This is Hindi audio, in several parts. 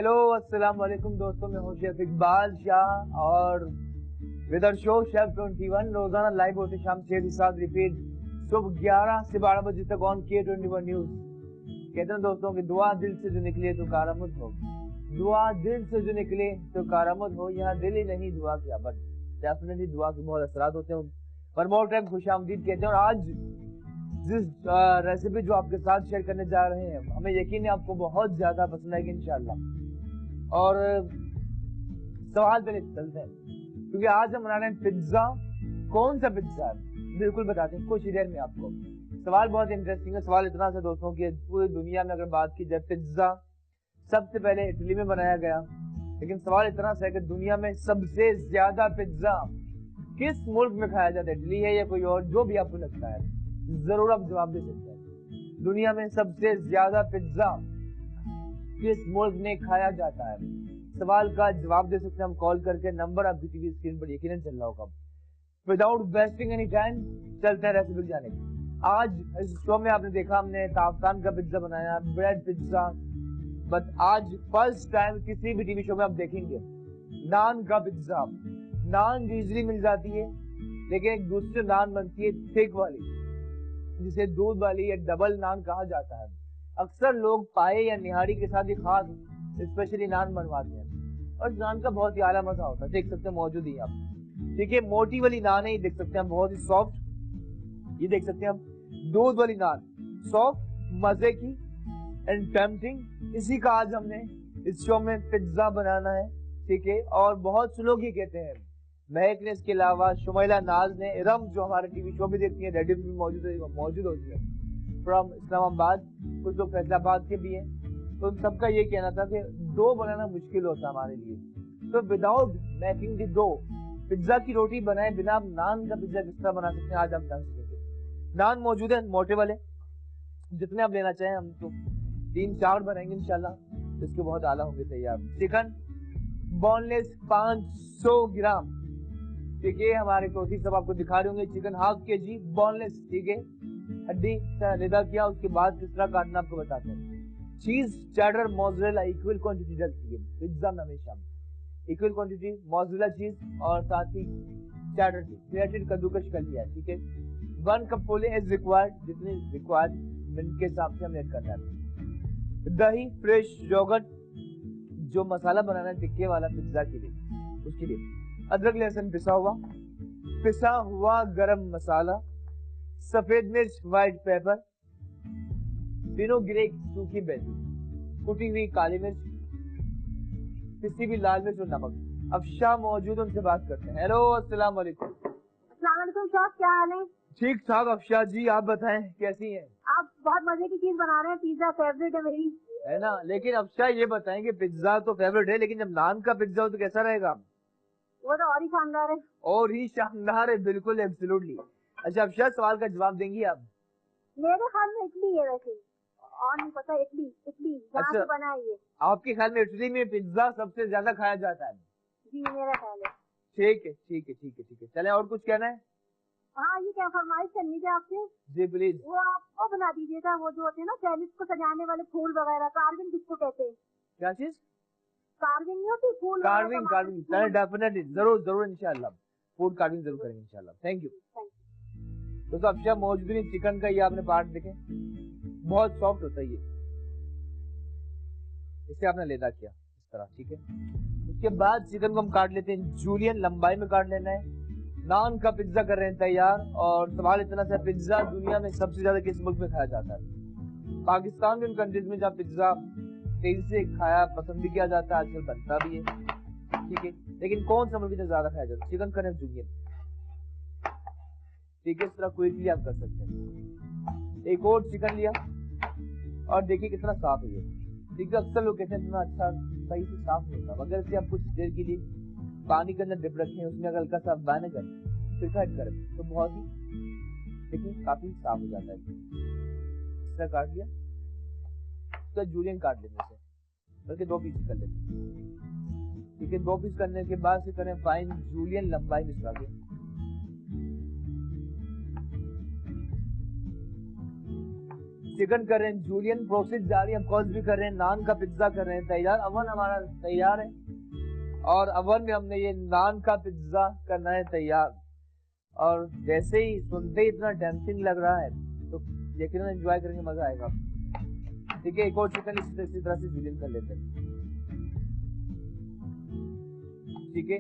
हेलो अस्सलाम वालेकुम दोस्तों, मैं हूं शेफ इकबाल शाह और विदर शो शेफ 21 रोजाना लाइव होते शाम 6 से 7 रिपीट सुबह 11 से 12 बजे तक ऑन K21 न्यूज। कहते हैं दोस्तों की दुआ दिल से जो निकले तो कारामद हो, दुआ दिल से जो निकले तो कारामद हो। यहाँ दिल ही नहीं दुआ क्या, बट डेफिनेटली दुआ के बहुत असरात होते हैं। पर मोर टाइम खुशामदीद कहते हैं। और आज जिस रेसिपी जो आपके साथ शेयर करने जा रहे हैं, हमें यकीन है आपको बहुत ज्यादा पसंद आएगी इंशाल्लाह। और सवाल पहले चलते हैं, क्योंकि आज हम बना रहे हैं पिज्जा। कौन सा पिज्जा है बिल्कुल बताते हैं कुछ ही देर में आपको। सवाल बहुत इंटरेस्टिंग है। सवाल इतना सा दोस्तों की पूरी दुनिया में अगर बात की जाए, पिज्जा सबसे पहले इटली में बनाया गया, लेकिन सवाल इतना सा है कि दुनिया में सबसे ज्यादा पिज्जा किस मुल्क में खाया जाता है? इटली है या कोई और? जो भी आपको लगता है जरूर आप जवाब दे सकते हैं। दुनिया में सबसे ज्यादा पिज्जा किस मुल्क में खाया जाता है? सवाल का जवाब दे सकते हैं हम कॉल करके। नंबर आपकी टीवी स्क्रीन पर यकीनन चल रहा होगा। विदाउट वेस्टिंग एनी टाइम चलते हैं रेसिपी जाने की। आज इस शो में आपने देखा हमने ताफ्तान का पिज्जा बनाया, ब्रेड पिज्जा, बट आज फर्स्ट टाइम किसी भी टीवी शो में आप देखेंगे नान का पिज्जा। नान इजीली मिल जाती है, लेकिन एक दूसरी नान बनती है थिक वाली, जिसे दूध वाली या डबल नान कहा जाता है। अक्सर लोग पाए या निहारी के साथ ही खास स्पेशली नान बनवाते हैं, और नान का बहुत ही आला मजा होता है। देख सकते हैं मौजूद ही आप, ठीक है। मोटी वाली नान है, ये देख सकते हैं बहुत ही सॉफ्ट। ये देख सकते हैं हम दूध वाली नान, सॉफ्ट, मजे की एंड टेम्पटिंग। इसी का आज हमने इस शो में पिज्जा बनाना है, ठीक है। और बहुत से लोग ये कहते हैं, महक ने, इसके अलावा शुमैला नाज ने, इरम जो हमारे टीवी शो भी देखती है, रेडियो भी मौजूद होती है फ्रॉम इस्लामाबाद, कुछ लोग फैसलाबाद के भी हैं, तो उन सबका ये कहना था कि डो बनाना मुश्किल होता हमारे लिए। तो without making the dough pizza की रोटी बनाए बिना आप नान का पिज्जा किस तरह बना सकते हैं, आज हम जान सकेंगे। नान मौजूद है मोटे वाले, जितने आप लेना चाहें। हम तो 3-4 बनाएंगे इंशाल्लाह, इसके बहुत आला होंगे तैयार। चिकन बोनलेस 500 ग्राम, ठीक है। हमारे कोसी सब आपको दिखा रहे होंगे। चिकन ½ kg बोनलेस, ठीक है, हड्डी से अलग किया, उसके बाद किस तरह काटना आपको बताते हैं। चीज, चेडर, मोज़रेला इक्वल क्वांटिटी डलती है पिज्जा में हमेशा। इक्वल क्वांटिटी मोज़रेला चीज और साथ ही चेडर चीज ग्रेटेड कद्दूकश कर लिया, ठीक है। 1 कप पोले इज रिक्वायर्ड, जितने रिक्वायर्ड के हिसाब से हमें ऐड करना है। दही, फ्रेश योगर्ट, जो मसाला बनाना है टिक्के वाला पिज्जा के लिए, उसके लिए अदरक लहसुन पिसा हुआ गरम मसाला, सफेद मिर्च, व्हाइट पेपर, विनोग्रेक, सूखी मेथी, कुटी हुई काली मिर्च, पिसी हुई लाल मिर्च और नमक। अफशा मौजूद, उनसे बात करते हैं। हेलो अस्सलाम वालेकुम। अस्सलाम वालेकुम साहब, क्या हाल है? ठीक ठाक अफशा जी, आप बताएं कैसी हैं? आप बहुत मजे की चीज बना रहे हैं, पिज्जा फेवरेट है मेरी, है ना। लेकिन अफशा ये बताएं कि पिज्जा तो फेवरेट है, लेकिन जब नान का पिज्जा हो तो कैसा रहेगा? वो तो और ही शानदार है। और ही शानदार है, बिल्कुल एब्सोल्युटली। अच्छा अफशा, सवाल का जवाब देंगी आप? मेरे ख्याल में इटली है वैसे, और नहीं पता। इटली इटली जहाँ अच्छा, से बना है ये। आपके ख्याल में इटली में पिज्जा सबसे ज्यादा खाया जाता है? जी मेरा ख्याल है। ठीक है ठीक है ठीक है ठीक है। चले, और कुछ कहना है? हाँ, ये क्या फरमाइश करनी थी आपसे? जी प्लीज। वो आप वो बना दीजिएगा, वो जो होते हैं ना सैलेड को सजाने वाले फूल वगैरह, कार्विंग जिसको कहते हैं। क्या चीज? कार्विंग नहीं होती, फूल कार्विंग, कार्विंग डेफिनेटली, जरूर जरूर इंशाल्लाह फूड कार्विंग जरूर करेंगे इंशाल्लाह। Thank you. तो अफशा मौजूद नहीं, चिकन का ये आपने पार्ट देखे, बहुत सॉफ्ट होता है ये, इसे आपने लेदा किया इस तरह, ठीक है। उसके बाद चिकन को हम काट लेते हैं जूलियन लंबाई में काट लेना है। नान का पिज्जा कर रहे हैं तैयार। और सवाल इतना सा, पिज्जा दुनिया में सबसे ज्यादा किस मुल्क में खाया जाता है? पाकिस्तान में, उन कंट्रीज में जहाँ पिज्जा तेजी से खाया पसंद भी किया जाता है, आजकल बनता भी है, ठीक है। लेकिन कौन सा मुल्क में ज्यादा खाया जाता है? चिकन करें जूलियन, ठीक है। इस तरह क्विकली आप कर सकते हैं। एक और चिकन लिया और देखिए कितना साफ है ये, ठीक है। अक्सर लोग कहते हैं इतना अच्छा सही से साफ नहीं होता। अगर इसे आप कुछ देर के लिए पानी के अंदर डिप रखें, उसमें अगर हल्का सा विनेगर फिर ऐड करें तो बहुत ही देखिए काफी साफ हो जाता है। इस तरह काट लिया, उसका जूलियन काट लेने से, बल्कि 2 पीस कर लेते हैं, ठीक है। 2 पीस करने के बाद से करें फाइन जूलियन लंबाई में इसका। चिकन कर रहे हैं जूलियन, प्रोसेस जारी, हम कॉल्स भी कर रहे हैं, नान का पिज्जा कर रहे हैं तैयार, अवन हमारा तैयार है और अवन में हमने ये नान का पिज्जा करना है तैयार। और जैसे ही सुनते ही इतना टेम्पटिंग लग रहा है तो यकीनन एंजॉय करेंगे, मजा आएगा। ठीक है, एक और चिकन इसी तरह से जूलियन कर लेते हैं। ठीक है,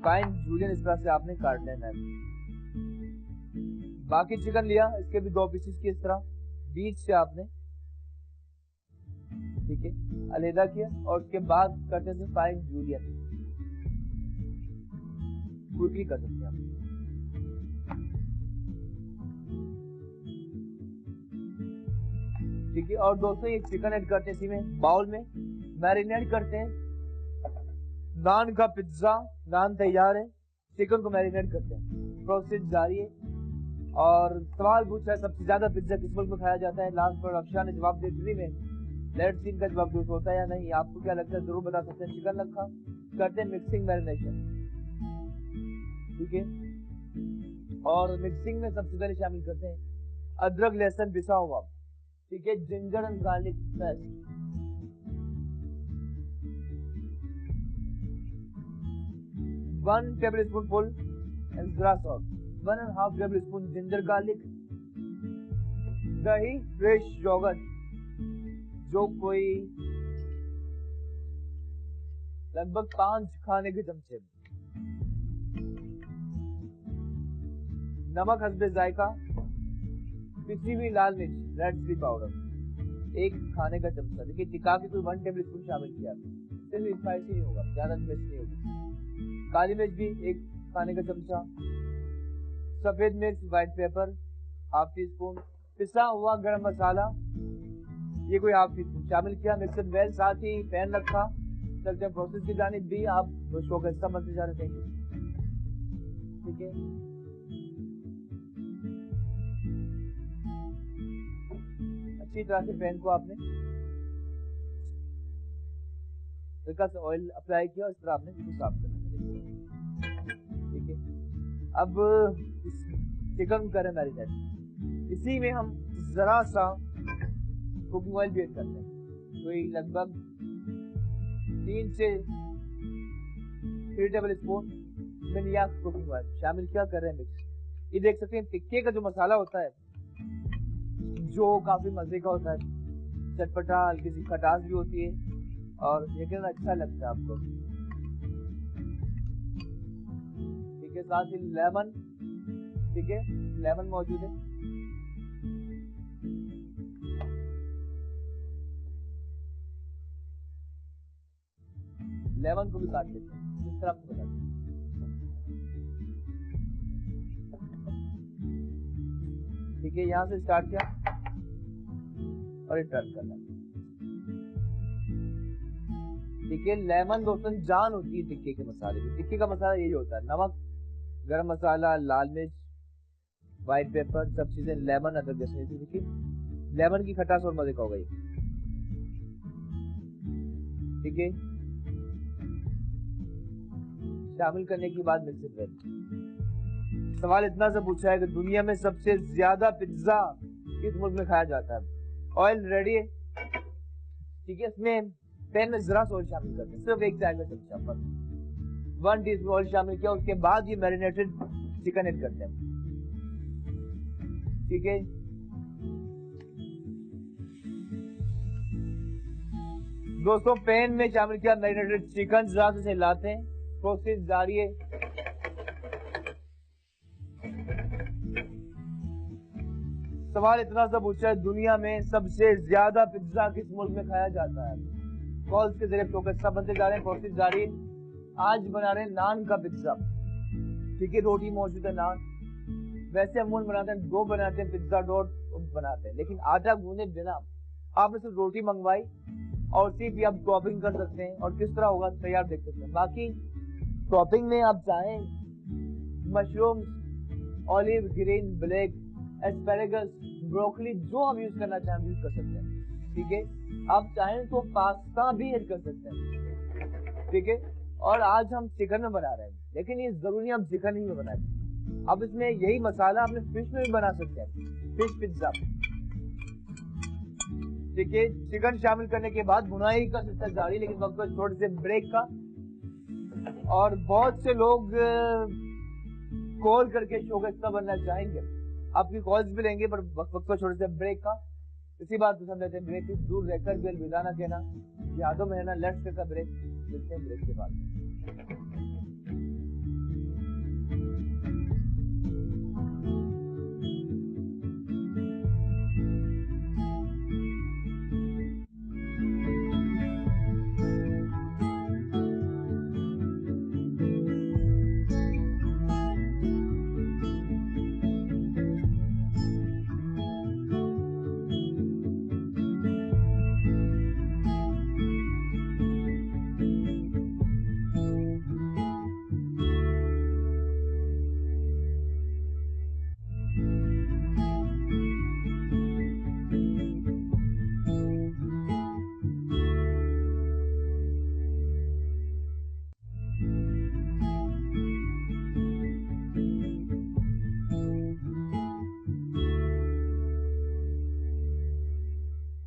फाइन जूलियन इस तरह से आपने काट लेना है। बाकी चिकन लिया, इसके भी 2 पीसेस की इस तरह बीच से आपने, ठीक है, अलहदा किया और उसके बाद करते थे फाइन जूलियन, क्विकली कर सकते हैं आप। ठीक है, और दोस्तों ये चिकन ऐड करते हैं इसी में बाउल में, मैरिनेट करते हैं। नान का पिज्जा, नान तैयार है, चिकन को मैरिनेट करते हैं, प्रोसेस जारी है। और सवाल पूछा है सबसे ज्यादा पिज्जा किस मुल्क में खाया जाता है। लास्ट पर अक्षरा ने जवाब दिया इटली में। लेट्स सी इनका जवाब दोस्त होता है या नहीं, आपको क्या लगता है जरूर बता सकते हैं। चिकन रखा, करते हैं मिक्सिंग मैरिनेशन। ठीक है, और मिक्सिंग में सबसे पहले शामिल करते हैं अदरक लहसुन पिसा हुआ, ठीक है, ginger and garlic paste, 1 tablespoon full and जरा सॉल्ट, 1.5 टेबलस्पून जिंजर गार्लिक, दही, फ्रेश योगर्ट जो कोई लगभग 5 खाने के चमचे, नमक हस्बे जायका, पिसी हुई लाल मिर्च रेड चिली पाउडर 1 खाने का चमचा। देखिए टिक्का की कोई 1 टेबलस्पून शामिल किया, सिर्फ स्पाइसी नहीं होगा, ज्यादा मिर्च नहीं होगी। काली मिर्च भी 1 खाने का चमचा, सफेद मिर्च व्हाइट पेपर 1/2 टीस्पून, पिसा हुआ गरम मसाला ये कोई 1/2 टीस्पून शामिल किया, मिक्सर वेल, साथ ही पैन रखा। चलते हैं प्रोसेस की जानिब भी, आप शो का हिस्सा बनते जा रहे थे। ठीक है, अच्छी तरह से पैन को आपने हल्का सा ऑयल अप्लाई किया और इस तरह आपने इसको साफ करना है। ठीक है, अब इस चिकन करें मैरिनेट, इसी में हम जरा सा कुकिंग ऑयल भी ऐड करते हैं, कोई लगभग 3 से 3 टेबल स्पून मिनियाक कुकिंग ऑयल शामिल किया, कर रहे हैं मिक्स। ये देख सकते हैं टिक्के का जो मसाला होता है जो काफी मजे का होता है, चटपटा, हल्की सी खटास भी होती है और यकीनन अच्छा लगता है आपको। ठीक है, साथ ही लेमन, ठीक है, लेमन मौजूद है। लेमन को भी काट लेते हैं जिस तरह आपको बताते हैं। ठीक है, यहां से स्टार्ट किया और ये टर्न करना। ठीक है, लेमन दोस्तों जान होती है टिक्के के मसाले की। टिक्के का मसाला यही होता है, नमक, गरम मसाला, लाल मिर्च, व्हाइट पेपर, सब चीजें, लेमन, अदरक जैसे। देखिए लेमन की खटास और मजे का हो गई। ठीक है, शामिल करने के बाद मिक्सर वेल। सवाल इतना सा पूछा है कि दुनिया में सबसे ज्यादा पिज्जा किस मुल्क में खाया जाता है। ऑयल रेडी है, ठीक है, इसमें पैन में जरा सा ऑयल शामिल करते हैं, सिर्फ 1 चाय का चमचा पर 1 टीस्पून ऑयल शामिल किया। उसके बाद ये मैरिनेटेड चिकन ऐड करते हैं। ठीक है, दोस्तों पैन में शामिल किया मैरिनेटेड चिकन, जरा से हिलाते हैं, प्रोसेस जारी है। सवाल इतना सा पूछा है दुनिया में सबसे ज्यादा पिज्जा किस मुल्क में खाया जाता है। कॉल्स के जरिए फोकस सब बनते जा रहे हैं, प्रोसेस जारी। आज बना रहे हैं नान का पिज्जा। ठीक है, रोटी मौजूद है, नान। वैसे हम बनाते हैं, डो बनाते हैं, पिज्जा डो बनाते हैं, लेकिन आटा गूंदे बिना आपने सिर्फ रोटी मंगवाई और सिर्फ भी आप टॉपिंग कर सकते हैं और किस तरह होगा तैयार देख सकते हैं। बाकी टॉपिंग में आप चाहें mushroom, olive green, black, asparagus, broccoli, जो आप यूज करना चाहें यूज कर सकते हैं। ठीक है, आप चाहें तो पास्ता भी ऐड कर सकते हैं। ठीक है, और आज हम चिकन में बना रहे हैं, लेकिन ये जरूरी नहीं हम चिकन ही में बनाए। अब इसमें यही मसाला आपने फिश में भी बना सकते हैं, फिश पिज्जा। ठीक है, चिकन शामिल करने के बाद बुनाई का सिलसिला जारी, लेकिन वक्त छोटे से ब्रेक का। और बहुत से लोग कॉल करके शो का हिस्सा बनना चाहेंगे, आपकी कॉल्स भी लेंगे, पर वक्त छोटे से ब्रेक का। इसी बात को समझते हैं, ब्रेक से दूर रहकर भी अलविदा ना कहना, यादों में रहना। लेट्स का ब्रेक, मिलते हैं ब्रेक के बाद।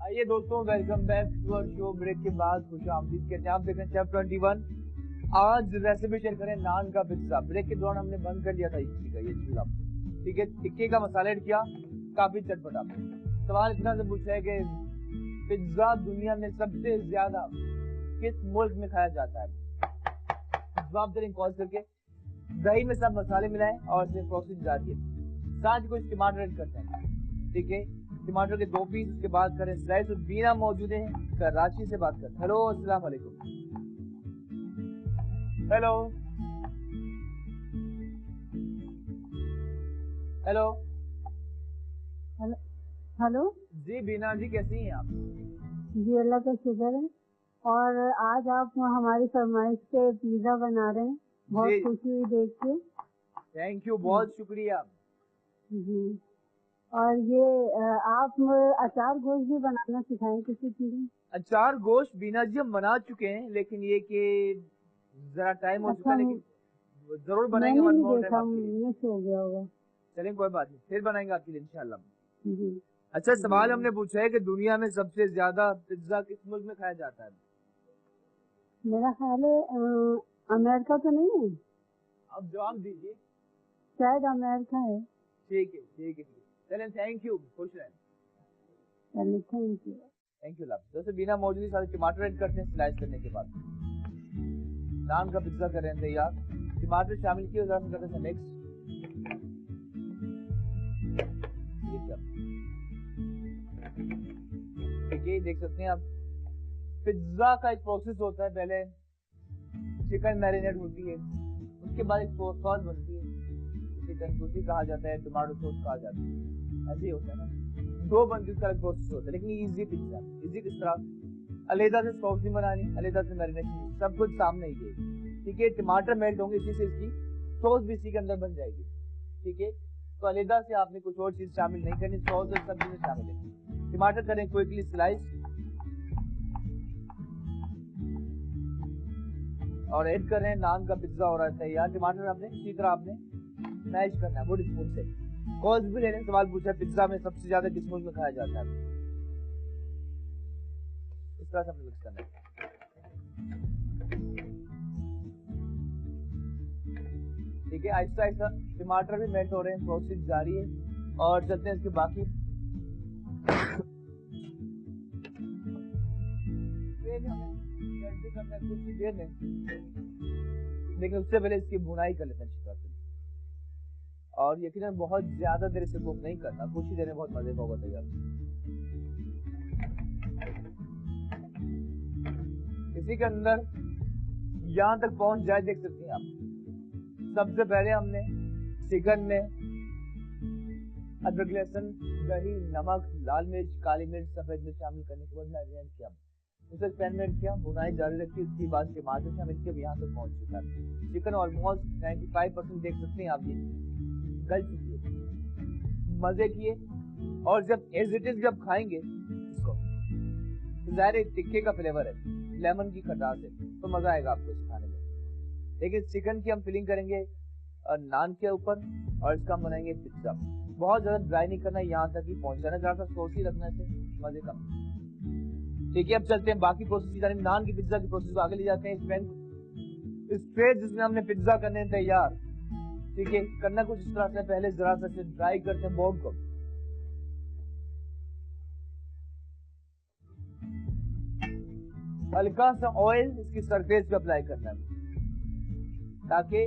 आइए दोस्तों, welcome back to our show. Break के बाद खुश आमदीद कहते हैं। आप देख रहे हैं शेफ 21। आज रेसिपी शेयर करें नान का पिज्जा। ब्रेक के दौरान हमने बंद कर लिया था इडली का ये चूल्हा, ठीक है, टिक्के का मसाला ऐड किया, काफी चटपटा। सवाल इतना से पूछा है कि पिज्जा दुनिया में सबसे ज्यादा किस मुल्क में खाया जाता है? जवाब दें कॉल करके। दही में सब मसाले मिलाएं और इसे प्रोसेस जारी है। साथ कुछ टमाटर ऐड करते हैं, ठीक है, टमाटर के 2 पीस। उसके बाद करें स्लाइस। और बीना मौजूद है कराची से बात करते हैं। हेलो, अस्सलाम वालेकुम। हेलो हेलो हेलो हेलो जी बीना जी, कैसी हैं आप? जी अल्लाह का शुक्र है। और आज आप हमारी फरमाइश पे पिज्जा बना रहे हैं, बहुत जी। खुशी हुई देख के। थैंक यू, बहुत शुक्रिया जी। और ये आप अचार गोश्त भी बनाना सिखाएं किसी चीज में। अचार गोश्त बीना जी हम बना चुके हैं, लेकिन ये कि जरा टाइम हो चुका है, लेकिन जरूर बनाएंगे। मैंने वन नहीं मोर देखा, टाइम आपके लिए। मिस हो गया होगा। चलें, कोई बात नहीं, फिर बनाएंगे आपके लिए इंशाल्लाह। जी। अच्छा, सवाल हमने पूछा है कि दुनिया में सबसे ज्यादा पिज्जा किस मुल्क में खाया जाता है? मेरा ख्याल है अमेरिका तो नहीं है, अब जवाब दीजिए। शायद अमेरिका है। ठीक है, ठीक है, चलें, थैंक यू, खुश रहें। Thank you. Thank you. जैसे बिना मौजूदी सारे टमाटर ऐड करते हैं स्लाइस करने के बाद। नान का पिज्जा कर रहे हैं तैयार। टमाटर शामिल किए, हम करते हैं मिक्स। ठीक है, देख सकते हैं आप, पिज्जा का एक प्रोसेस होता है। पहले चिकन मैरिनेट होती है, उसके बाद एक सॉस बनती है, चिकन कुशी कहा जाता है, टमाटो सॉस कहा जाता है, ऐसे ही होता है ना। 2 बनती का प्रोसेस होता है, लेकिन इजी पिज्जा। इजी किस तरह? अलहदा से सॉस नहीं बनानी, अलहदा से मैरिनेशन, सब कुछ सामने ही है, ठीक है। टमाटर मेल्ट होंगे, इसी से इसकी सॉस भी इसी के अंदर बन जाएगी, ठीक है। तो अलहदा से आपने कुछ और चीज शामिल नहीं करनी, सॉस और सब्जी में शामिल है। टमाटर करें क्विकली स्लाइस और ऐड कर रहे हैं। नान का पिज्जा हो रहा है तैयार। टमाटर आपने इसी तरह आपने मैश करना है, वुड स्पून से। कॉल्स भी लेने, सवाल पूछा पिज्जा में सबसे ज्यादा किस मुल्क में खाया जाता है? इस तरह से हमने मिक्स करना है, ठीक है। आहिस्ता आहिस्ता टमाटर भी मेल्ट हो रहे हैं, प्रोसेस जारी है। और चलते हैं इसके बाकी करना है कुछ ही देर में, लेकिन उससे पहले इसकी भुनाई कर लेते हैं अच्छी तरह से। और यकीनन बहुत ज्यादा देर से कुक नहीं करना, कुछ ही देर में बहुत मजे का होगा तैयार। इसी के अंदर यहां तक पहुंच जाए, देख सकते हैं आप। सबसे पहले हमने चिकन में अदरक, लहसुन, दही, नमक, लाल मिर्च, काली मिर्च, सफेद मिर्च शामिल करने के बाद मैरिनेट किया, उसे पैन में किया, भुनाई जारी रखी। उसके बाद टमाटर शामिल किया, यहाँ तक पहुंच चुका है। चिकन ऑलमोस्ट 95% देख सकते हैं आप, ये गल चुकी है, मजे किए। और जब एज इट इज जब खाएंगे इसको, तो जाहिर है टिक्के का फ्लेवर है, लेमन की खटास है, तो मजा आएगा आपको इस खाने में। लेकिन चिकन की हम फिलिंग करेंगे नान के ऊपर, और इसका हम बनाएंगे पिज्जा। बहुत ज्यादा ड्राई नहीं करना, यहाँ तक ही पहुंचाना, ज्यादा सोसी रखने से मजे का। ठीक है, अब चलते हैं बाकी प्रोसेस यानी नान की पिज्जा की प्रोसेस को आगे ले जाते हैं। इस पैन इस ट्रे जिसमें हमने पिज्जा करने हैं तैयार, ठीक है, करना कुछ इस तरह से, पहले जरा सा ड्राई करते हैं बोर्ड को। हल्का सा ऑयल इसकी सरफेस पे अप्लाई करना है ताकि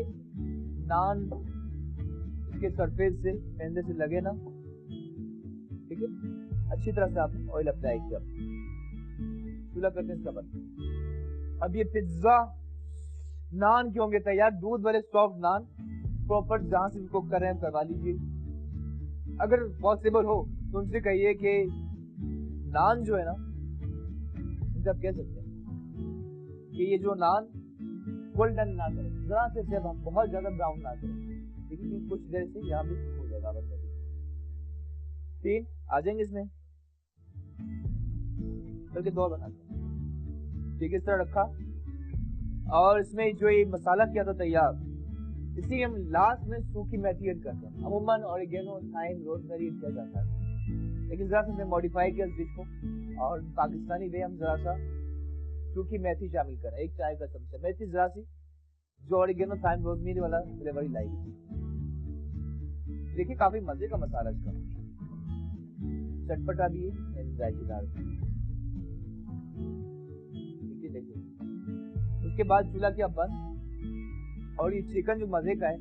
नान इसके सरफेस से अंदर से लगे ना, ठीक है। अच्छी तरह से आपने ऑयल अप्लाई किया। चूल्हा करते हैं इसका बंद। अब ये पिज्जा नान के होंगे तैयार, दूध वाले सॉफ्ट नान, प्रॉपर जहां से भी कुक कर रहे हैं करवा लीजिए। अगर पॉसिबल हो तो उनसे कहिए कि नान जो है ना, उनसे आप कह सकते हैं कि ये जो नान गोल्डन ना करें, जरा से जब हम बहुत ज्यादा ब्राउन ना करें, लेकिन कुछ देर से यहाँ भी हो जाएगा। बस 3 आ जाएंगे इसमें, बल्कि 2 बनाते हैं, ठीक है। इस तरह रखा और इसमें जो ये मसाला किया था तैयार, इसी हम लास्ट में सूखी मेथी ऐड करते हैं। अमूमन ऑरिगेनो, थाइम, रोजमेरी किया जाता है, लेकिन जरा सा हमने मॉडिफाई किया इस डिश को और पाकिस्तानी वे हम जरा सा सूखी मेथी शामिल करें, 1 चाय का चमचा मेथी, जरा सी जो ऑरिगेनो, थाइम, रोजमेरी वाला फ्लेवर ही लाएगी। देखिए काफी मजे का मसाला इसका, चटपटा भी है, जायकेदार। देखिए उसके बाद चूल्हा किया बंद और ये चिकन जो मजे का है,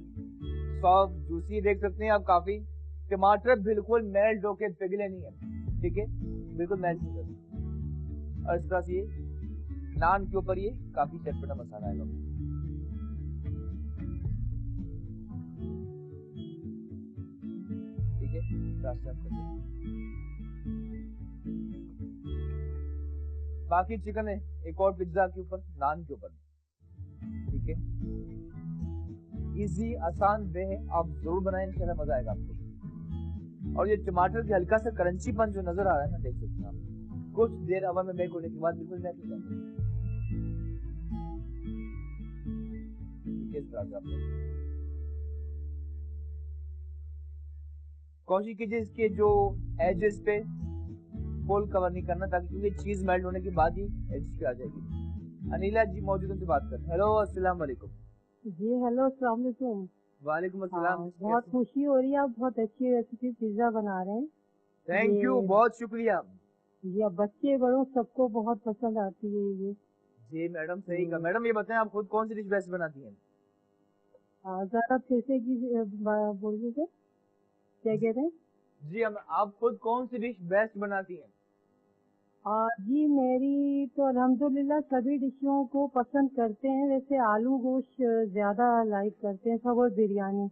सॉफ्ट जूसी, देख सकते हैं आप, काफी टमाटर बिल्कुल मेल्ट होके पिघले नहीं है, ठीक है, बिल्कुल मेल्ट नहीं करते। और इस तरह से ये नान के ऊपर ये काफी चटपटा मसाला आएगा। ठीक है, बाकी चिकन है एक और पिज्जा के ऊपर, नान के ऊपर, ठीक है। इजी आसान वे है, आप जरूर बनाएं, इंशाल्लाह मजा आएगा आपको। और ये टमाटर के हल्का सा क्रंचीपन जो नजर आ रहा है ना, देख सकते हैं आप, कुछ देर अवन में बेक होने के बाद बिल्कुल बेक हो जाएंगे। इस तरह से आपने कोशिश कीजिए इसके जो एजेस पे फुल कवर नहीं करना, ताकि क्योंकि चीज मेल्ट होने के बाद ही एजेस पे आ जाएगी। अनिला जी मौजूद उनसे बात कर। हेलो, अस्सलाम वालेकुम। जी हेलो, अस्सलाम वालेकुम। वालेकुम अस्सलाम। बहुत खुशी हो रही है, आप बहुत अच्छी रेसिपी पिज्जा बना रहे हैं। थैंक यू, बहुत शुक्रिया जी। अब बच्चे बड़ों सबको बहुत पसंद आती है ये। जी मैडम, सही कहा। मैडम ये बताएं आप खुद कौन सी डिश बेस्ट बनाती हैं? जरा फिर से बोल दीजिए, क्या कह रहे हैं? जी आप खुद कौन सी डिश बेस्ट बनाती हैं? जी मेरी तो अल्हम्दुलिल्लाह सभी डिशों को पसंद करते हैं, वैसे आलू गोश्त ज्यादा लाइक करते हैं सब, और बिरयानी।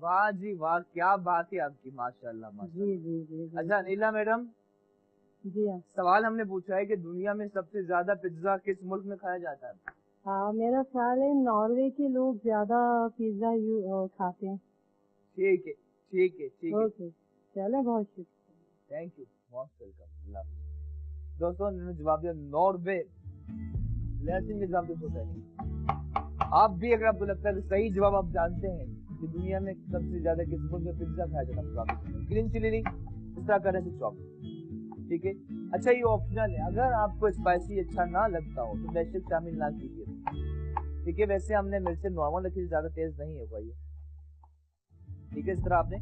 वाह जी वाह, क्या बात है आपकी, माशाल्लाह माशाल्लाह। जी जी जी, जी। अच्छा अनिला मैडम जी हाँ, सवाल हमने पूछा है कि दुनिया में सबसे ज्यादा पिज्जा किस मुल्क में खाया जाता है? मेरा ख्याल है नॉर्वे के लोग ज्यादा पिज्जा खाते हैं। ठीक है ठीक है ठीक है, ओके, चलो बहुत शुक्रिया, थैंक यू, मोस्ट वेलकम। अल्लाह दोस्तों ने जवाब दिया नॉर्वे, लैटिन के जवाब दे सोचा नहीं। आप भी अगर आपको लगता है कि सही जवाब आप जानते हैं कि दुनिया में सबसे ज्यादा किस मुल्क में पिज्जा खाया जाता है, ग्रीन चिली इस तरह करने से चॉप, ठीक है। अच्छा ये ऑप्शनल है, अगर आपको स्पाइसी अच्छा ना लगता हो तो बेशक शामिल ना कीजिए, ठीक है। वैसे हमने मिर्चें नॉर्मल रखी, ज्यादा तेज नहीं होगा ये, ठीक है। इस तरह आपने,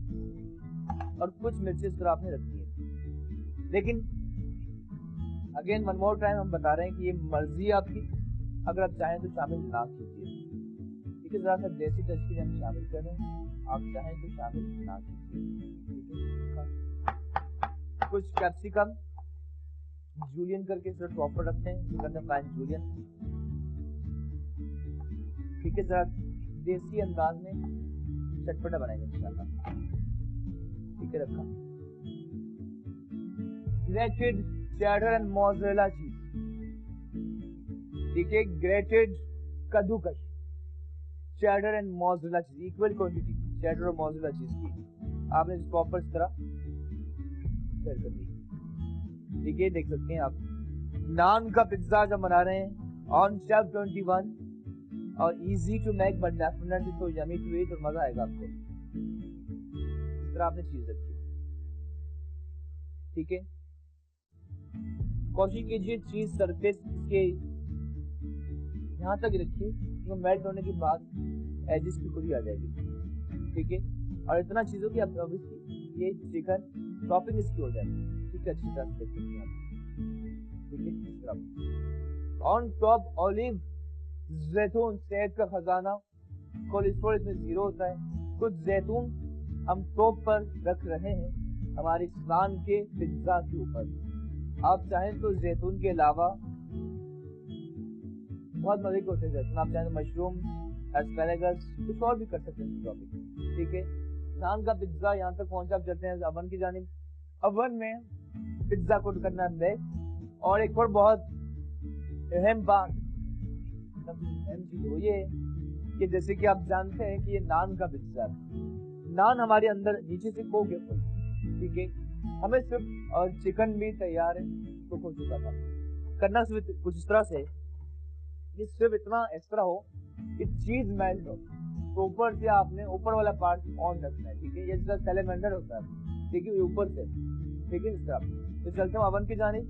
और कुछ मिर्चें इस तरह आपने रखनी है, लेकिन अगेन वन मोर टाइम हम बता रहे हैं कि ये मर्जी आपकी, अगर आप चाहें तो शामिल ना कीजिए, ठीक है। जरा सा देसी टच के लिए हम शामिल करें, आप चाहें तो शामिल ना कीजिए, ठीक है। कुछ कैप्सिकम जूलियन करके इस तरह टॉपर रखते हैं, जो करते हैं फाइन जूलियन, ठीक है। जरा देसी अंदाज में चटपटा बनाएंगे इंशाल्लाह, ठीक है। रखा ग्रेटेड चेडर एंड मोज़रेला चीज, ठीक है। ग्रेटेड कद्दूकश, चेडर एंड मोज़रेला चीज, इक्वल क्वांटिटी चेडर और मोज़रेला चीज की आपने प्रॉपर इस तरह शेयर कर दी, ठीक है। देख सकते हैं आप नान का पिज्जा जब बना रहे हैं ऑन शेफ 21, और easy to make but definitely too yummy to eat, और मजा आएगा आपको। इस तरह आपने चीज रखी, ठीक है। कोशिश कीजिए चीज सरफेस के यहाँ तक रखिए, तो मेल्ट होने के बाद एजेस पे खुली आ जाएगी, ठीक है। और इतना चीजों की अब ये चिकन टॉपिंग इसकी हो जाएगी, ठीक है। अच्छी तरह से देख सकते हैं आप, ठीक है। इस तरह ऑन टॉप ऑलिव जैतून, सेहत का खजाना, कोलेस्ट्रॉल इसमें 0 होता है। कुछ जैतून हम टॉप पर रख रहे हैं हमारी नान के पिज्जा के ऊपर। आप चाहें तो जैतून के अलावा बहुत मजे के होते हैं जैतून, आप चाहें तो मशरूम, एस्पैरागस, कुछ और भी कर सकते हैं टॉपिक, ठीक है। नान का पिज्जा यहाँ तक पहुंचा, आप चलते हैं अवन की जानिब। अवन में पिज्जा को करना है बेक। और एक और बहुत अहम बात, अहम चीज वो ये है कि जैसे कि आप जानते हैं कि ये नान का पिज्जा है, नान हमारे अंदर नीचे से कुक है फुल, ठीक है। हमें सिर्फ और चिकन भी तैयार है, कुक हो चुका था। करना सिर्फ कुछ इस तरह से, ये सिर्फ इतना एक्स्ट्रा हो कि चीज मेल्ट हो, तो ऊपर से आपने ऊपर वाला पार्ट ऑन रखना है, ठीक है। ये जैसा सैलेमेंडर होता है, ठीक है, ऊपर से, ठीक है, इस तरह। तो चलते हैं अवन की जानिब,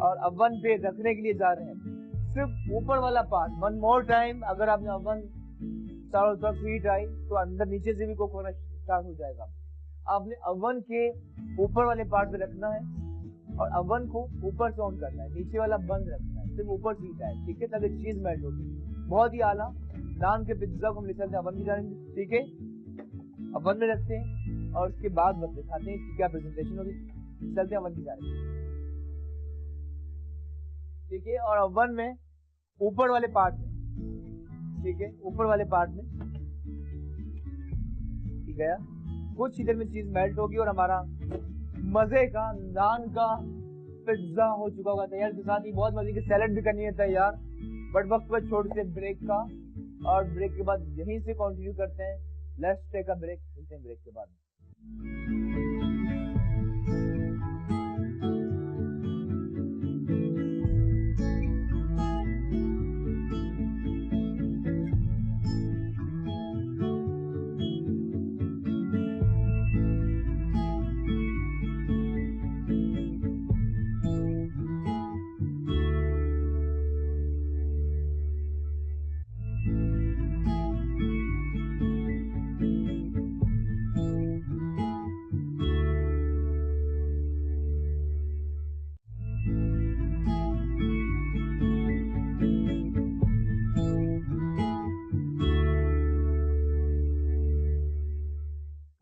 और अवन पे रखने के लिए जा रहे हैं सिर्फ ऊपर वाला पार्ट। वन मोर टाइम, अगर आपने अवन चारों तरफ हीट आई तो अंदर नीचे से भी कुक होना स्टार्ट हो जाएगा। आपने अवन के ऊपर वाले पार्ट पे रखना है और अवन को ऊपर से ऑन करना है, नीचे वाला बंद रखना है, सिर्फ ऊपर से हीट आए, ठीक है, ताकि चीज मेल्ट होगी। बहुत ही आला नान के पिज्जा को हम ले चलते हैं अवन की जानिब, ठीक है। अवन में रखते हैं और उसके बाद बस दिखाते हैं इसकी क्या प्रेजेंटेशन होगी। चलते हैं अवन की जानिब, ठीक है। और अवन में ऊपर वाले पार्ट में, ठीक है, ऊपर वाले पार्ट में ठीक गया। कुछ ही देर में चीज मेल्ट होगी और हमारा मजे का नान का पिज्जा हो चुका होगा तैयार। के साथ ही बहुत मजे की सैलेड भी करनी है तैयार। बट वक्त पर छोड़ से ब्रेक का, और ब्रेक के बाद यहीं से कंटिन्यू करते हैं। लेट्स टेक अ ब्रेक, मिलते हैं ब्रेक के बाद।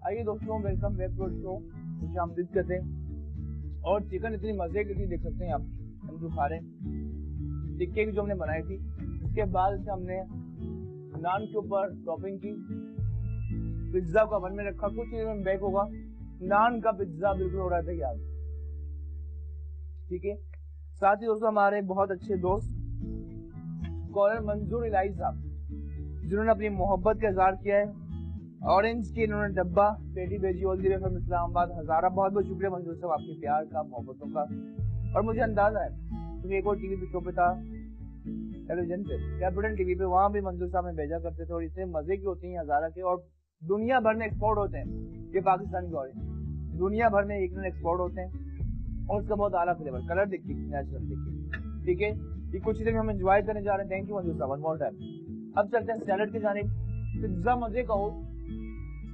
आइए दोस्तों, वेलकम बैक टू शो। कुछ हम जिद करते हैं और चिकन इतनी मजे की थी, देख सकते हैं आप, हम जो खा रहे हैं टिक्के की जो हमने बनाई थी, इसके बाद से हमने नान के ऊपर टॉपिंग की, पिज्जा को अवन में रखा, कुछ देर में बेक होगा, नान का पिज्जा बिल्कुल हो रहा था यार, ठीक है। साथ ही दोस्तों हमारे बहुत अच्छे दोस्त कॉलर मंजूर इलाही साहब, जिन्होंने अपनी मोहब्बत का इजहार किया है, ऑरेंज की इन्होंने डब्बा पेटी भेजी all the way from Islamabad. Hazara बहुत बहुत शुक्रिया मंजूर साहब, आपके प्यार का, मोहब्बतों का। और मुझे अंदाजा है क्योंकि एक और टीवी पे शो पे था, टेलीविजन पे, कैपिटल टीवी पे, वहां भी मंजूर साहब में भेजा करते थे। और इतने मजे की होती हैं हजारा के, और दुनिया भर में एक्सपोर्ट होते हैं ये पाकिस्तान के ऑरेंज, दुनिया भर में एक एक्सपोर्ट होते हैं। और उसका बहुत आला फ्लेवर, कलर देखिए, नेचुरल देखिए, ठीक है। ये कुछ चीजें हम एंजॉय करने जा रहे हैं। थैंक यू मंजूर साहब, वन मोर टाइम। अब चलते हैं सैलड की जानिब। पिज्जा मजे का हो,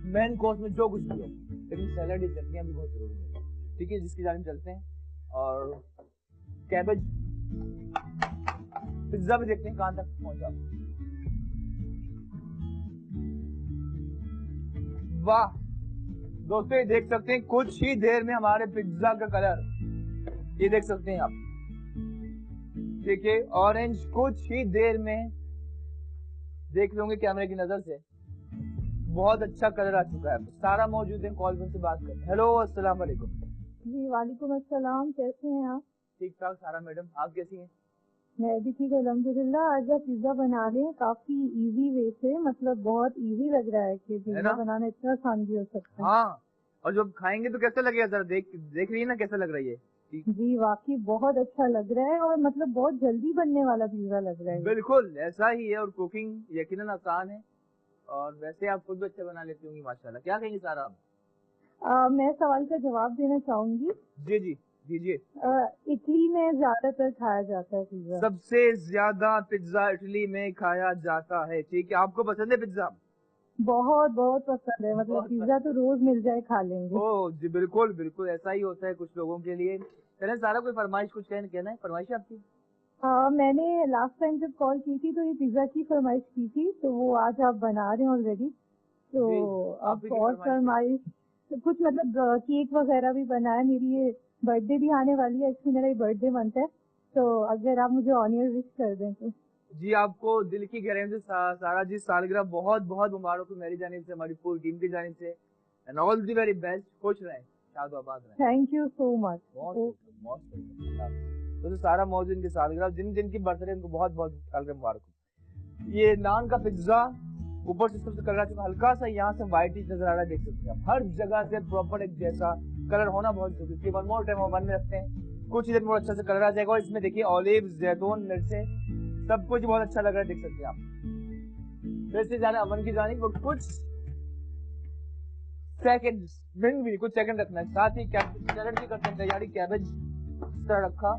मेन कोर्स में जो कुछ भी हो, लेकिन सैलड या चटनियां भी बहुत जरूरी है, ठीक है, जिसकी जानिब चलते हैं। और कैबेज पिज्जा भी देखते हैं कहां तक पहुंचा। वाह दोस्तों, ये देख सकते हैं कुछ ही देर में हमारे पिज्जा का कलर, ये देख सकते हैं आप, ठीक है, ऑरेंज कुछ ही देर में देख लोगे कैमरे की नजर से, बहुत अच्छा कलर आ चुका है। सारा मौजूद है, कॉल से बात करते हैं। हेलो, अस्सलाम वालेकुम। जी वालेकुम अस्सलाम, कैसे हैं आप? ठीक ठाक सारा मैडम, आप कैसी हैं? मैं भी ठीक अल्हम्दुलिल्लाह। आज आप पिज्जा बना रहे हैं काफी इजी वे से, मतलब बहुत इजी लग रहा है कि पिज्जा बनाना इतना आसान भी हो सकता है। हाँ, और जब खाएंगे तो कैसा लगेगा, जरा देख रही है ना कैसा लग रहा है ये। जी वाकई बहुत अच्छा लग रहा है, और मतलब बहुत जल्दी बनने वाला पिज्जा लग रहा है। बिल्कुल ऐसा ही है, और कुकिंग यकीनन आसान है, और वैसे आप खुद भी अच्छा बना लेती होंगी माशाल्लाह। क्या कहेंगे सारा आप? मैं सवाल का जवाब देना चाहूंगी। जी जी दीजिए। इटली में ज्यादातर खाया जाता है पिज्जा। सबसे ज्यादा पिज्जा इटली में खाया जाता है, ठीक है। आपको पसंद है पिज्जा? बहुत बहुत पसंद है, मतलब पिज्जा तो रोज मिल जाए खा लेंगे। ओह जी, बिल्कुल बिल्कुल ऐसा ही होता है कुछ लोगों के लिए। चलें सारा, कोई फरमाइश कुछ कहना है? फरमाइश है आपकी? मैंने लास्ट टाइम जब कॉल की थी तो ये पिज्जा की फरमाइश की थी, तो वो आज आप बना रहे हैं ऑलरेडी, तो अब और फरमाइश कुछ मतलब केक वगैरह भी बना है। मेरी ये बर्थडे भी आने वाली है, एक्चुअली मेरा ये बर्थडे मंथ है, तो अगर आप मुझे ऑन ईयर विश कर दें तो। जी, आपको दिल की गहराई से सारा जी सालगिरह बहुत बहुत मुबारक हो मेरी जानिब से, हमारी पूरी टीम की जानिब से, and all the very best. खुश रहें, शाद आबाद रहें। Thank you so much. तो सारा मौजूद इनकी सालगिरह, जिनकी बर्थडे उनको बहुत बहुत सालगिरह मुबारक हो। ये नान का पिज्जा ऊपर से सबसे कलर चुका, हल्का सा यहाँ से व्हाइट नजर आ रहा है, देख सकते हैं आप। हर जगह से प्रॉपर एक जैसा कलर होना बहुत जरूरी है। वन मोर टाइम वन में रखते हैं, कुछ ही देर में अच्छा से कलर आ जाएगा। और इसमें देखिए ऑलिव, जैतून, मिर्चे, सब कुछ बहुत अच्छा लग रहा है, देख सकते हैं आप। वैसे जाना अवन की जानी वो कुछ सेकंड, मिनट भी कुछ सेकंड रखना है। साथ ही सैलेड की करते हैं तैयारी। कैबेज इस तरह रखा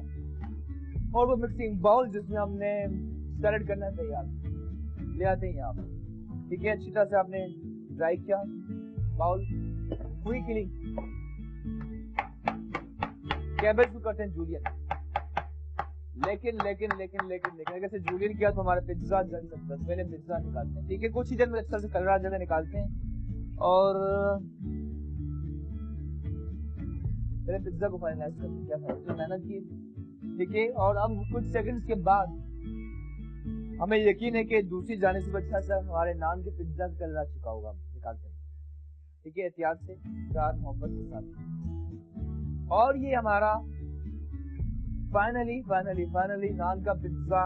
और वो मिक्सिंग बाउल जिसमें हमने सैलेड करना है तैयार ले आते हैं यहाँ पर, ठीक है। अच्छी तरह से आपने ड्राई किया बाउल, क्विकली कैबेज को करते हैं जूलियन। लेकिन अगर जूलियन किया तो हमारा पिज्जा जल सकता है। पहले पिज्जा निकालते हैं, ठीक है। कुछ ही देर में अच्छा से कलर आ जाएगा, निकालते हैं और पहले पिज्जा को फाइनलाइज करते हैं। क्या फाइनल मेहनत की, ठीक है। और अब कुछ सेकंड्स के बाद हमें यकीन है कि दूसरी जाने से अच्छा सा हमारे नान के पिज्जा का कलर आ चुका होगा। निकालते हैं, ठीक है, एहतियात से, प्यार मोहब्बत के साथ। और ये हमारा फाइनली नान का पिज्जा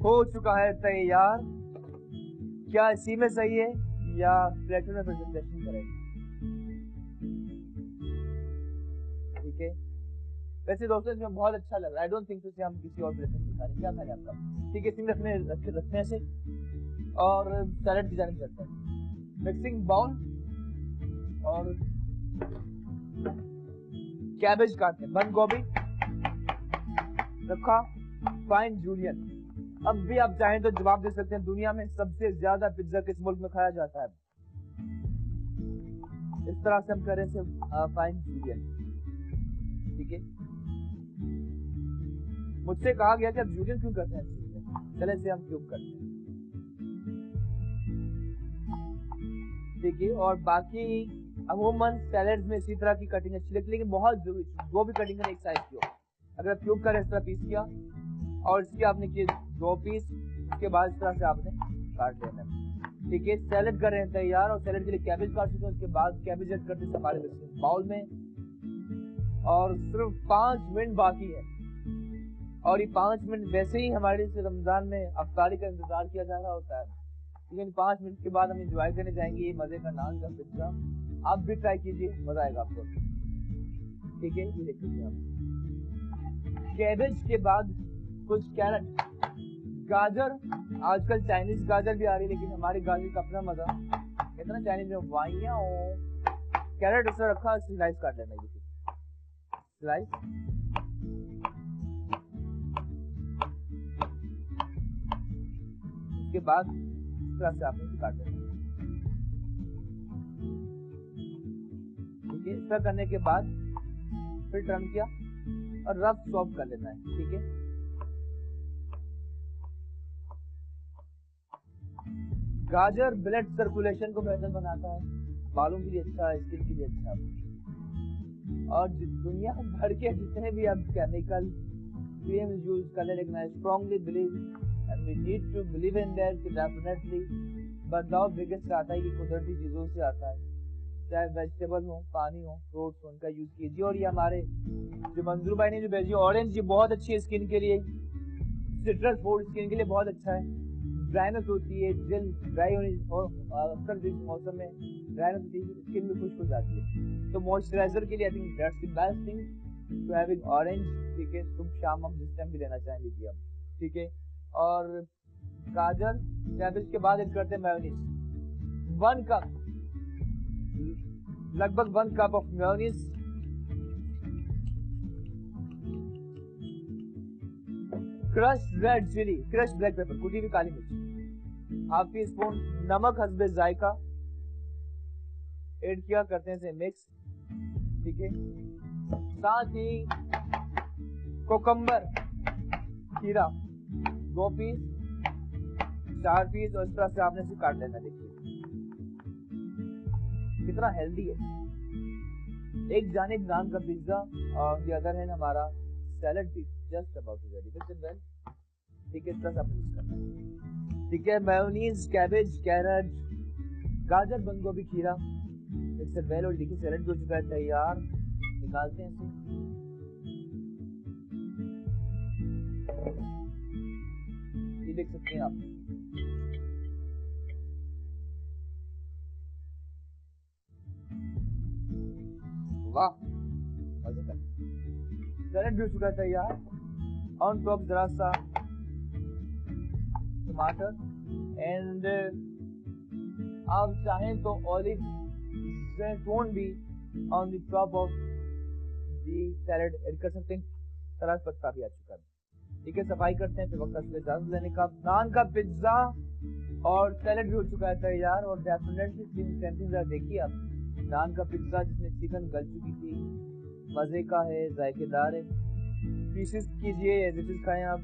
हो चुका है तैयार। क्या इसी में सही है या प्लेटर में प्रेजेंटेशन करेंगे, ठीक है। वैसे दोस्तों इसमें बहुत अच्छा लग रहा है। आई डोंट थिंक हम किसी और प्लेटर में दिखा रहे। क्या ख्याल है आपका? ठीक है, सिंग रखने से और सैलेड की जाने करते हैं। मिक्सिंग बाउल और कैबेज काटते हैं, बंद गोभी रखा, फाइन जूलियन। अब भी आप चाहें तो जवाब दे सकते हैं, दुनिया में सबसे ज्यादा पिज्जा किस मुल्क में खाया जाता है? इस तरह से हम करें से फाइन जूलियन, ठीक है। मुझसे कहा गया कि आप जूलियन क्यों करते हैं, चले से हम क्यूब करते हैं, ठीक है। और बाकी अमूमन सैलेड में इसी तरह की कटिंग अच्छी लगती है, लेकिन बहुत जरूरी वो भी कटिंग एक साइज की हो। अगर आप क्यूब कर इस तरह पीस किया और इसके आपने किए 2 पीस, उसके बाद इस तरह से आपने काट लेना, ठीक है। सैलेड कर रहे हैं तैयार और सैलेड के लिए कैबेज काट चुके हैं। उसके बाद कैबेज ऐड करते हैं हमारे बाउल में और सिर्फ 5 मिनट बाकी है। और ये 5 मिनट वैसे ही हमारे से रमजान में अफ्तारी का इंतजार किया जा रहा होता है, लेकिन 5 मिनट के बाद हम एंजॉय करने जाएंगे ये मजे का नान का पिज्जा। आप भी ट्राई कीजिए, मजा आएगा आपको, ठीक है। ये देखिए आप कैबेज के बाद कुछ कैरेट, गाजर। आजकल चाइनीज गाजर भी आ रही है, लेकिन हमारी गाजर का अपना मजा। इतना चाइनीज में वाइया कैरेट उसने रखा, स्लाइस काट लेना, ये स्लाइस। उसके बाद इस तरह से आपने काट लेना, ठीक है। इस तरह करने के बाद फिर टर्न किया और रफ सॉफ्ट कर लेना है, ठीक है। गाजर ब्लड सर्कुलेशन को बेहतर बनाता है, बालों के लिए अच्छा है, स्किन के लिए अच्छा है। और दुनिया भर के जितने भी अब केमिकल क्रीम यूज कर रहे, लेकिन I strongly believe and we need to believe in that कि डेफिनेटली बदलाव बिगेस्ट आता है कि कुदरती चीजों से आता है। चाहे वेजिटेबल हो, पानी हो, फ्रूट्स हो, उनका यूज कीजिए। और ये हमारे जो मंजूर भाई ने जो भेजी ऑरेंज, ये बहुत अच्छी है स्किन के लिए। सिट्रस फूड स्किन के लिए बहुत अच्छा है। ड्राइनेस होती है, जेल ड्राई होने और अक्सर इस मौसम में ड्राइनेस होती है, स्किन भी खुश्क हो जाती है। तो मॉइस्चराइजर के लिए I think that's the best thing to having orange, ठीक है। सुबह शाम हम जिस टाइम भी लेना चाहें लीजिए हम, ठीक है। और गाजर कैबेज के बाद ऐड करते हैं मेयोनीज, 1 कप, लगभग 1 cup of mayonnaise crush red chilli, crush black pepper, कुटी हुई काली मिर्च, हाफ टी स्पून नमक हस्बे जायका ऐड किया, करते हैं इसे मिक्स। ठीक है, साथ ही कोकम्बर खीरा 2 पीस, 4 पीस, और इस तरह से आपने इसे काट लेना। देखिए कितना हेल्दी है। एक जानिब नान का पिज्जा और द अदर है हमारा सैलड भी just about to ready. Mix it well. ठीक है, इस तरह से आपने मिक्स करना है। ठीक है, मेयोनीज, कैबेज, कैरेट, गाजर, बंद गोभी, खीरा, मिक्स इट वेल। और देखिए सैलड हो चुका है तैयार, निकालते हैं इसे। ये देख सकते हैं आप, वाह मजे का सैलड भी हो चुका है तैयार। ऑन टॉप जरा सा टमाटर एंड आप चाहें तो ऑलिव जैतून भी on the top of the salad add कर सकते हैं। सलाद पत्ता भी आ चुका है। ठीक है, सफाई करते हैं, फिर वक्त से इजाजत लेने का। नान का पिज्जा और सैलड भी हो चुका है तैयार। और डेफिनेटली देखिए आप, नान का पिज्जा जिसमें चिकन गल चुकी थी, मजे का है, जायकेदार है। पीसेस कीजिए, एज इट इज खाएं आप।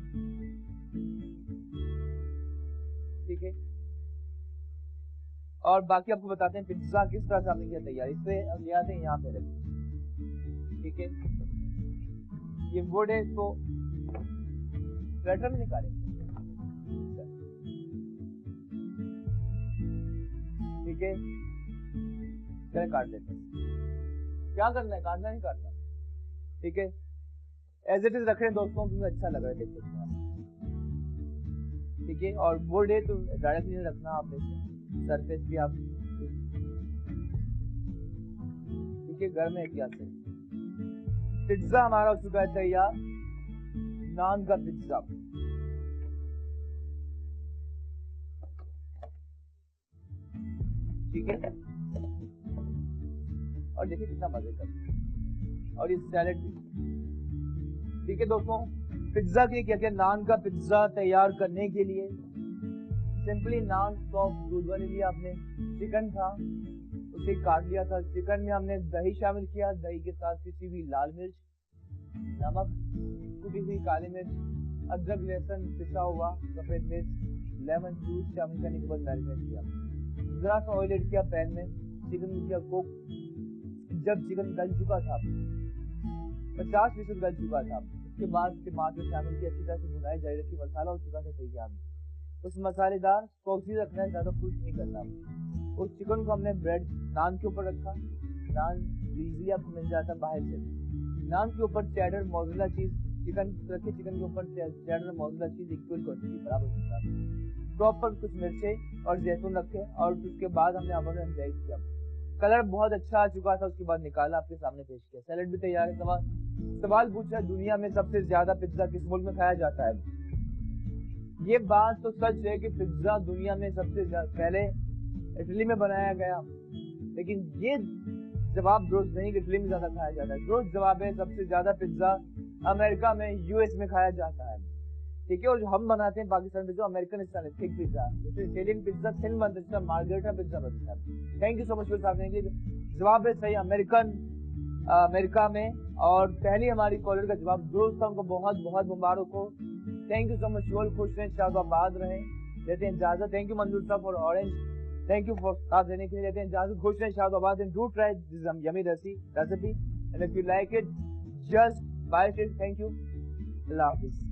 ठीक है, और बाकी आपको बताते हैं पिज्जा किस तरह से आपने किया तैयार। इस पे अब ले आते हैं यहाँ पे रखें। ठीक है, ये वुड है तो प्लेटर में निकालेंगे। ठीक है, चले काट लेते हैं। क्या करना है, काटना नहीं काटना। ठीक है, एज इट इज रख रहे हैं दोस्तों, तुम्हें अच्छा लग रहा है, देख सकते हैं आप। ठीक है, और वुड है तो डायरेक्टली नहीं रखना, आप देखिए सरफेस भी आप। ठीक है, घर में एहतियात से। पिज्जा हमारा हो चुका है तैयार, नान का पिज्जा। ठीक है, और देखिए कितना मजे का, और ये सैलेड भी। ठीक है दोस्तों, पिज्जा के लिए क्या क्या, नान का पिज्जा तैयार करने के लिए सिंपली नान सॉफ्ट दूध वाली लिया आपने, चिकन था उसे काट लिया था। चिकन में हमने दही शामिल किया, दही के साथ पिसी हुई लाल मिर्च, नमक, कुटी हुई काली मिर्च, अदरक लहसुन पिसा हुआ, सफेद मिर्च, लेमन जूस शामिल करने के बाद मैरिनेट किया। जरा सा ऑयल ऐड किया पैन में, चिकन किया कुक। जब चिकन गल चुका था, 50% गल चुका था, उसके बाद टमाटर शामिल किया, अच्छी तरह से भुनाई जारी रखी। मसाला हो चुका था तैयार। उस मसालेदार सॉसी रखना है, ज्यादा खुश नहीं करना। उस चिकन को हमने ब्रेड नान के ऊपर रखा। नान इजीली आपको मिल जाता है बाहर से। नान के ऊपर चेडर मोज़रेला चीज, चिकन रखे, चिकन के ऊपर चेडर मोज़रेला चीज इक्वल क्वांटिटी बराबर टॉप पर कुछ मिर्चें और जैतून रखे, और उसके बाद हमने अवन में बेक किया। कलर बहुत अच्छा आ चुका था, उसके बाद निकाला, आपके सामने पेश किया। सैलेड भी तैयार है। सवाल पूछा, दुनिया में सबसे ज्यादा पिज्जा किस मुल्क में खाया जाता है? ये बात तो सच है कि पिज्जा दुनिया में सबसे पहले इटली में बनाया गया, लेकिन ये जवाब दुरुस्त नहीं कि इटली में ज्यादा खाया जाता है। दुरुस्त जवाब है सबसे ज्यादा पिज्जा अमेरिका में, यूएस में खाया जाता है। ठीक है, और जो हम बनाते हैं पाकिस्तान में, जो अमेरिकन स्टाइल है, थिक पिज्जा, जैसे इटालियन पिज्जा थिन बनता है, जिसका मार्गरेटा पिज्जा बनता है। Thank you so much for सामने। जवाब है सही, अमेरिका में। और पहली हमारी कॉलर का जवाब दुरुस्त था, उनको बहुत बहुत मुबारक हो। थैंक यू सो मच, खुश रहें, शादाबाद रहें। लेते हैं इजाजत। Thank you Manzoor sahab for orange, thank you for साथ देने के लिए। लेते हैं इजाजत, खुश रहें, शादाबाद। And do try this yummy recipe and if you like it just buy it. Thank you, Allah Hafiz.